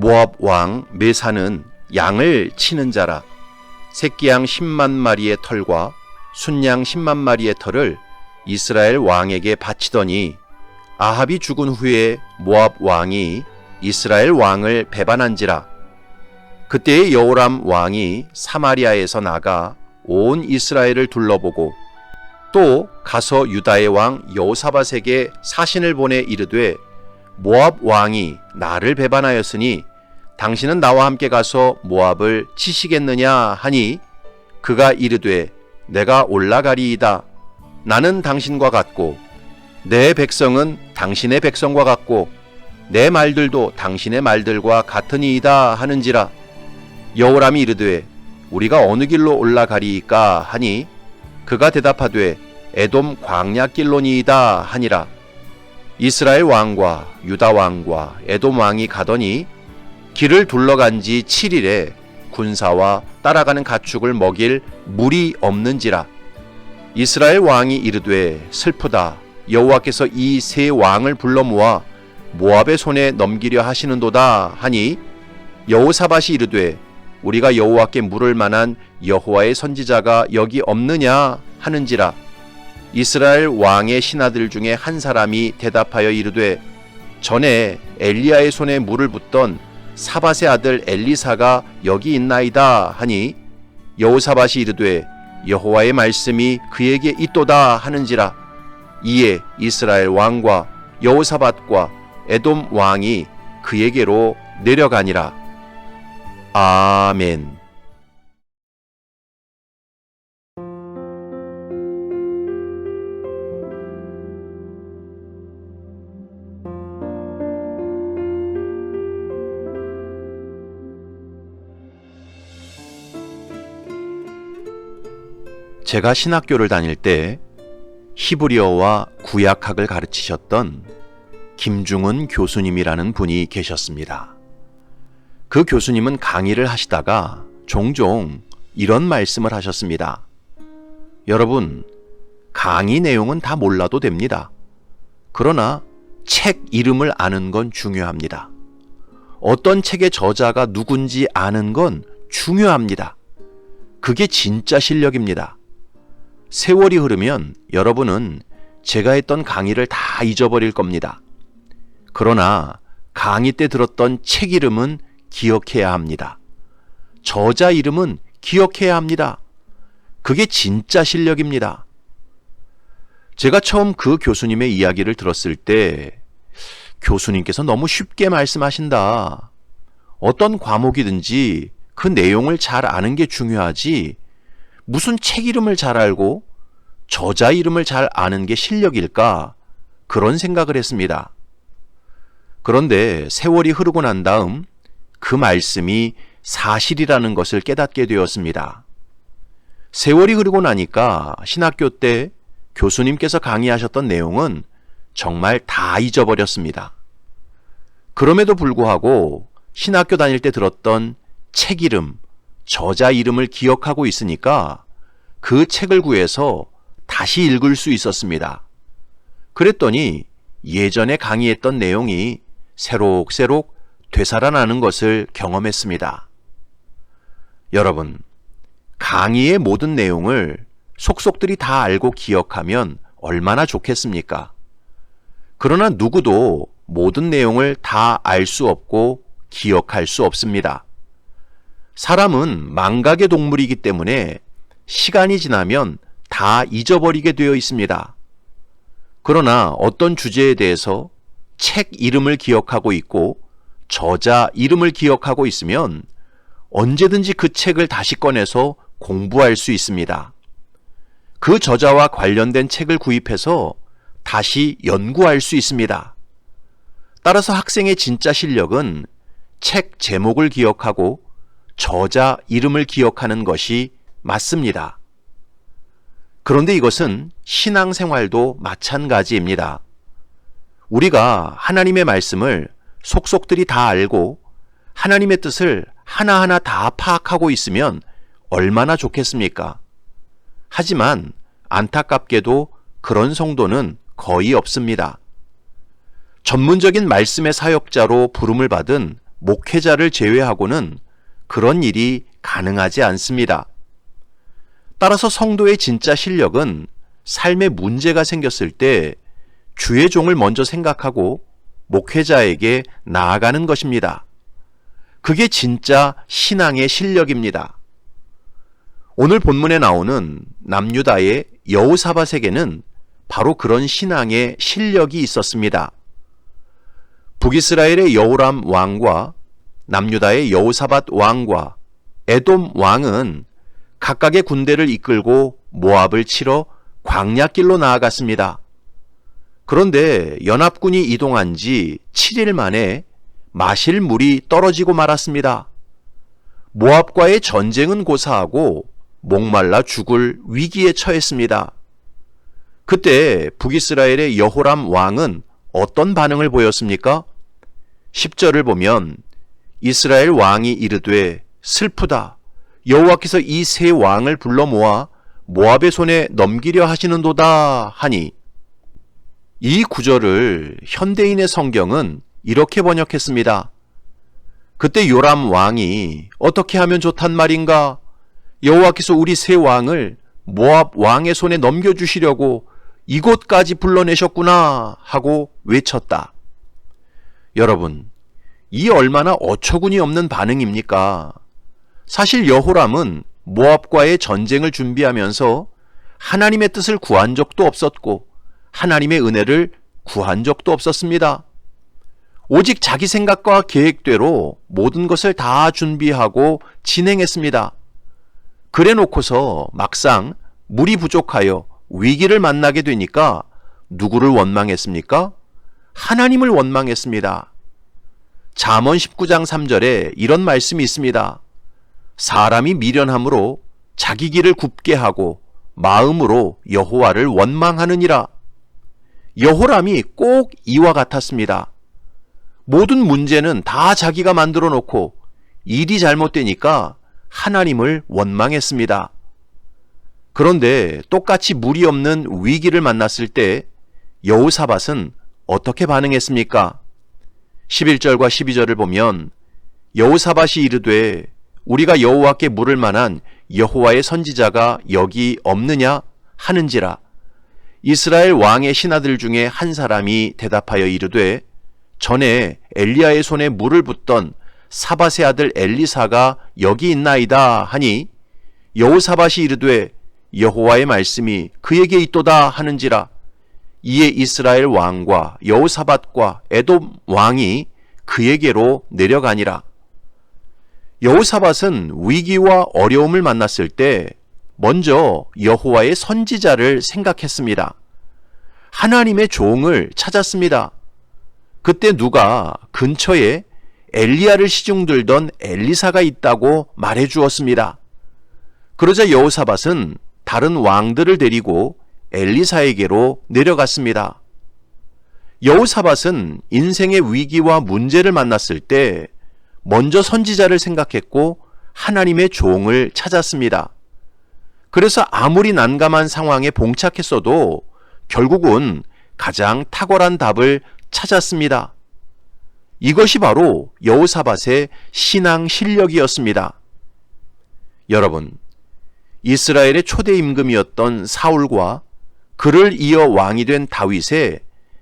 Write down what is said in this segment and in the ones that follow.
모압 왕 메사는 양을 치는 자라. 새끼양 10만 마리의 털과 순양 10만 마리의 털을 이스라엘 왕에게 바치더니 아합이 죽은 후에 모압 왕이 이스라엘 왕을 배반한지라. 그때의 여호람 왕이 사마리아에서 나가 온 이스라엘을 둘러보고 또 가서 유다의 왕 여호사밧에게 사신을 보내 이르되 모압 왕이 나를 배반하였으니 당신은 나와 함께 가서 모압을 치시겠느냐 하니 그가 이르되 내가 올라가리이다. 나는 당신과 같고 내 백성은 당신의 백성과 같고 내 말들도 당신의 말들과 같으니이다 하는지라. 여호람이 이르되 우리가 어느 길로 올라가리이까 하니 그가 대답하되 에돔 광야길로니이다 하니라. 이스라엘 왕과 유다 왕과 에돔 왕이 가더니 길을 둘러간 지 7일에 군사와 따라가는 가축을 먹일 물이 없는지라. 이스라엘 왕이 이르되 슬프다. 여호와께서 이 세 왕을 불러 모아 모압의 손에 넘기려 하시는도다 하니 여호사밧이 이르되 우리가 여호와께 물을 만한 여호와의 선지자가 여기 없느냐 하는지라. 이스라엘 왕의 신하들 중에 한 사람이 대답하여 이르되 전에 엘리야의 손에 물을 붓던 사밧의 아들 엘리사가 여기 있나이다 하니 여호사밧이 이르되 여호와의 말씀이 그에게 있도다 하는지라. 이에 이스라엘 왕과 여호사밧과 에돔 왕이 그에게로 내려가니라. 아멘. 제가 신학교를 다닐 때 히브리어와 구약학을 가르치셨던 김중은 교수님이라는 분이 계셨습니다. 그 교수님은 강의를 하시다가 종종 이런 말씀을 하셨습니다. 여러분, 강의 내용은 다 몰라도 됩니다. 그러나 책 이름을 아는 건 중요합니다. 어떤 책의 저자가 누군지 아는 건 중요합니다. 그게 진짜 실력입니다. 세월이 흐르면 여러분은 제가 했던 강의를 다 잊어버릴 겁니다. 그러나 강의 때 들었던 책 이름은 기억해야 합니다. 저자 이름은 기억해야 합니다. 그게 진짜 실력입니다. 제가 처음 그 교수님의 이야기를 들었을 때 교수님께서 너무 쉽게 말씀하신다. 어떤 과목이든지 그 내용을 잘 아는 게 중요하지 무슨 책 이름을 잘 알고 저자 이름을 잘 아는 게 실력일까? 그런 생각을 했습니다. 그런데 세월이 흐르고 난 다음 그 말씀이 사실이라는 것을 깨닫게 되었습니다. 세월이 흐르고 나니까 신학교 때 교수님께서 강의하셨던 내용은 정말 다 잊어버렸습니다. 그럼에도 불구하고 신학교 다닐 때 들었던 책 이름, 저자 이름을 기억하고 있으니까 그 책을 구해서 다시 읽을 수 있었습니다. 그랬더니 예전에 강의했던 내용이 새록새록 되살아나는 것을 경험했습니다. 여러분, 강의의 모든 내용을 속속들이 다 알고 기억하면 얼마나 좋겠습니까? 그러나 누구도 모든 내용을 다 알 수 없고 기억할 수 없습니다. 사람은 망각의 동물이기 때문에 시간이 지나면 다 잊어버리게 되어 있습니다. 그러나 어떤 주제에 대해서 책 이름을 기억하고 있고 저자 이름을 기억하고 있으면 언제든지 그 책을 다시 꺼내서 공부할 수 있습니다. 그 저자와 관련된 책을 구입해서 다시 연구할 수 있습니다. 따라서 학생의 진짜 실력은 책 제목을 기억하고 저자 이름을 기억하는 것이 맞습니다. 그런데 이것은 신앙생활도 마찬가지입니다. 우리가 하나님의 말씀을 속속들이 다 알고 하나님의 뜻을 하나하나 다 파악하고 있으면 얼마나 좋겠습니까? 하지만 안타깝게도 그런 성도는 거의 없습니다. 전문적인 말씀의 사역자로 부름을 받은 목회자를 제외하고는 그런 일이 가능하지 않습니다. 따라서 성도의 진짜 실력은 삶에 문제가 생겼을 때 주의 종을 먼저 생각하고 목회자에게 나아가는 것입니다. 그게 진짜 신앙의 실력입니다. 오늘 본문에 나오는 남유다의 여호사밧에게는 바로 그런 신앙의 실력이 있었습니다. 북이스라엘의 여호람 왕과 남유다의 여호사밧 왕과 에돔 왕은 각각의 군대를 이끌고 모압을 치러 광야길로 나아갔습니다. 그런데 연합군이 이동한 지 7일 만에 마실 물이 떨어지고 말았습니다. 모압과의 전쟁은 고사하고 목말라 죽을 위기에 처했습니다. 그때 북이스라엘의 여호람 왕은 어떤 반응을 보였습니까? 10절을 보면 이스라엘 왕이 이르되 슬프다. 여호와께서 이 세 왕을 불러 모아 모압의 손에 넘기려 하시는도다 하니, 이 구절을 현대인의 성경은 이렇게 번역했습니다. 그때 요람 왕이 어떻게 하면 좋단 말인가? 여호와께서 우리 세 왕을 모압 왕의 손에 넘겨주시려고 이곳까지 불러내셨구나 하고 외쳤다. 여러분, 이 얼마나 어처구니 없는 반응입니까? 사실 여호람은 모압과의 전쟁을 준비하면서 하나님의 뜻을 구한 적도 없었고 하나님의 은혜를 구한 적도 없었습니다. 오직 자기 생각과 계획대로 모든 것을 다 준비하고 진행했습니다. 그래 놓고서 막상 물이 부족하여 위기를 만나게 되니까 누구를 원망했습니까? 하나님을 원망했습니다. 잠언 19장 3절에 이런 말씀이 있습니다. 사람이 미련함으로 자기 길을 굽게 하고 마음으로 여호와를 원망하느니라. 여호람이 꼭 이와 같았습니다. 모든 문제는 다 자기가 만들어 놓고 일이 잘못되니까 하나님을 원망했습니다. 그런데 똑같이 물이 없는 위기를 만났을 때 여호사밧은 어떻게 반응했습니까? 11절과 12절을 보면 여호사밧이 이르되 우리가 여호와께 물을 만한 여호와의 선지자가 여기 없느냐 하는지라. 이스라엘 왕의 신하들 중에 한 사람이 대답하여 이르되 전에 엘리야의 손에 물을 붓던 사밧의 아들 엘리사가 여기 있나이다 하니, 여호사밧이 이르되 여호와의 말씀이 그에게 있도다 하는지라. 이에 이스라엘 왕과 여호사밧과 에돔 왕이 그에게로 내려가니라. 여호사밧은 위기와 어려움을 만났을 때 먼저 여호와의 선지자를 생각했습니다. 하나님의 종을 찾았습니다. 그때 누가 근처에 엘리야를 시중들던 엘리사가 있다고 말해 주었습니다. 그러자 여호사밧은 다른 왕들을 데리고 엘리사에게로 내려갔습니다. 여호사밧은 인생의 위기와 문제를 만났을 때 먼저 선지자를 생각했고 하나님의 종을 찾았습니다. 그래서 아무리 난감한 상황에 봉착했어도 결국은 가장 탁월한 답을 찾았습니다. 이것이 바로 여호사밧의 신앙 실력이었습니다. 여러분, 이스라엘의 초대 임금이었던 사울과 그를 이어 왕이 된 다윗의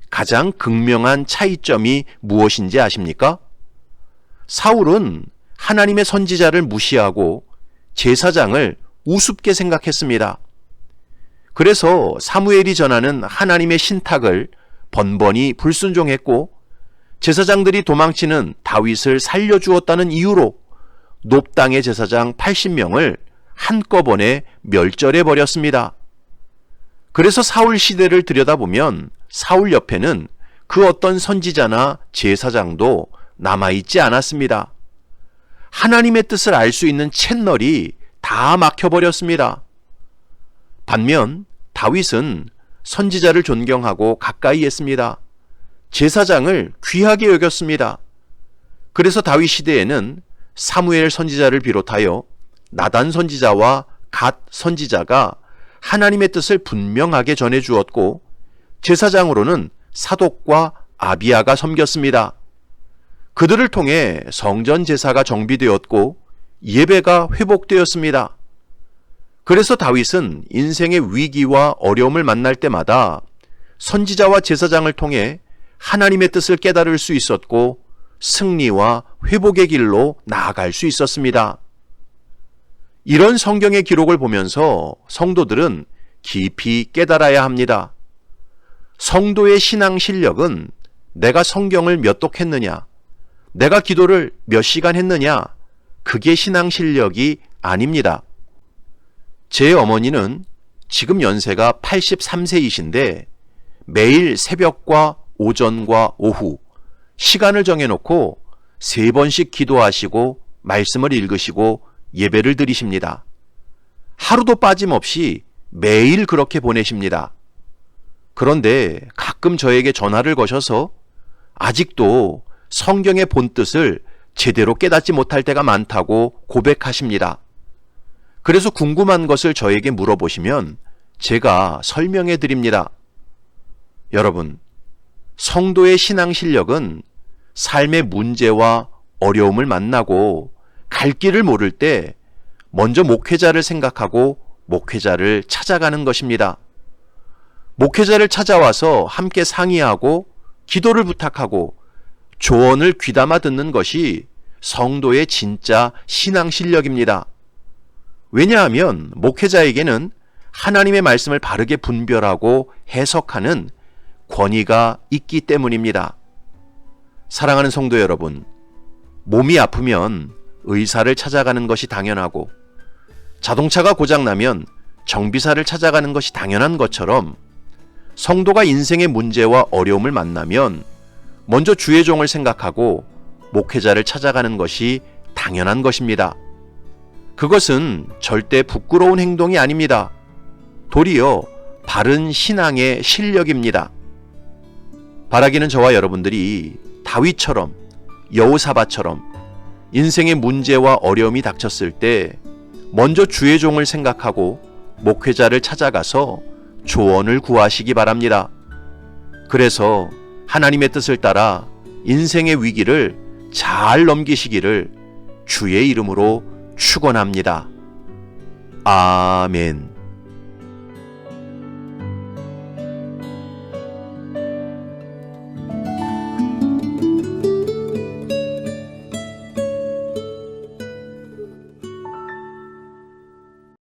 가장 극명한 차이점이 무엇인지 아십니까? 사울은 하나님의 선지자를 무시하고 제사장을 우습게 생각했습니다. 그래서 사무엘이 전하는 하나님의 신탁을 번번이 불순종했고 제사장들이 도망치는 다윗을 살려주었다는 이유로 놉 땅의 제사장 80명을 한꺼번에 멸절해버렸습니다. 그래서 사울 시대를 들여다보면 사울 옆에는 그 어떤 선지자나 제사장도 남아있지 않았습니다. 하나님의 뜻을 알 수 있는 채널이 다 막혀버렸습니다. 반면 다윗은 선지자를 존경하고 가까이 했습니다. 제사장을 귀하게 여겼습니다. 그래서 다윗 시대에는 사무엘 선지자를 비롯하여 나단 선지자와 갓 선지자가 하나님의 뜻을 분명하게 전해 주었고 제사장으로는 사독과 아비야가 섬겼습니다. 그들을 통해 성전 제사가 정비되었고 예배가 회복되었습니다. 그래서 다윗은 인생의 위기와 어려움을 만날 때마다 선지자와 제사장을 통해 하나님의 뜻을 깨달을 수 있었고 승리와 회복의 길로 나아갈 수 있었습니다. 이런 성경의 기록을 보면서 성도들은 깊이 깨달아야 합니다. 성도의 신앙 실력은 내가 성경을 몇 독 했느냐, 내가 기도를 몇 시간 했느냐, 그게 신앙 실력이 아닙니다. 제 어머니는 지금 연세가 83세이신데 매일 새벽과 오전과 오후 시간을 정해놓고 3번씩 기도하시고 말씀을 읽으시고 예배를 드리십니다. 하루도 빠짐없이 매일 그렇게 보내십니다. 그런데 가끔 저에게 전화를 거셔서 아직도 성경의 본뜻을 제대로 깨닫지 못할 때가 많다고 고백하십니다. 그래서 궁금한 것을 저에게 물어보시면 제가 설명해 드립니다. 여러분, 성도의 신앙 실력은 삶의 문제와 어려움을 만나고 갈 길을 모를 때 먼저 목회자를 생각하고 목회자를 찾아가는 것입니다. 목회자를 찾아와서 함께 상의하고 기도를 부탁하고 조언을 귀담아 듣는 것이 성도의 진짜 신앙 실력입니다. 왜냐하면 목회자에게는 하나님의 말씀을 바르게 분별하고 해석하는 권위가 있기 때문입니다. 사랑하는 성도 여러분, 몸이 아프면 의사를 찾아가는 것이 당연하고 자동차가 고장나면 정비사를 찾아가는 것이 당연한 것처럼 성도가 인생의 문제와 어려움을 만나면 먼저 주의 종을 생각하고 목회자를 찾아가는 것이 당연한 것입니다. 그것은 절대 부끄러운 행동이 아닙니다. 도리어 바른 신앙의 실력입니다. 바라기는 저와 여러분들이 다윗처럼 여호사밧처럼 인생의 문제와 어려움이 닥쳤을 때 먼저 주의 종을 생각하고 목회자를 찾아가서 조언을 구하시기 바랍니다. 그래서 하나님의 뜻을 따라 인생의 위기를 잘 넘기시기를 주의 이름으로 축원합니다. 아멘.